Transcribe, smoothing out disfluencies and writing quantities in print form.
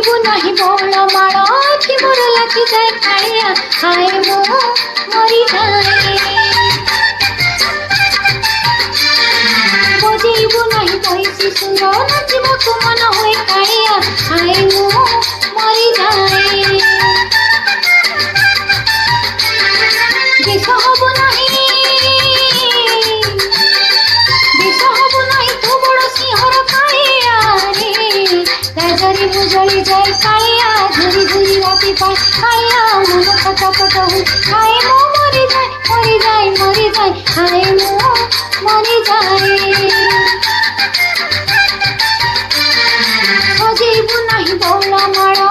सजैबु नहीं बौल माल कि मोर लगी जाए कालिया हाय मो मरी जाए बजैबु नहीं पैसी सुर नाचबू मन हुए कालिया हाय मो मरी जाए देश हबु नहीं तो बड़ सिंहर कालिया रे राजारी मुजली जाए कालिया झुरी झुरी राति पाए कालिया मन खटखट हुई हाय मो मरी जाए मरी जाए मरी जाए हाय मो मरी जाए सजैबु नहीं बौल माल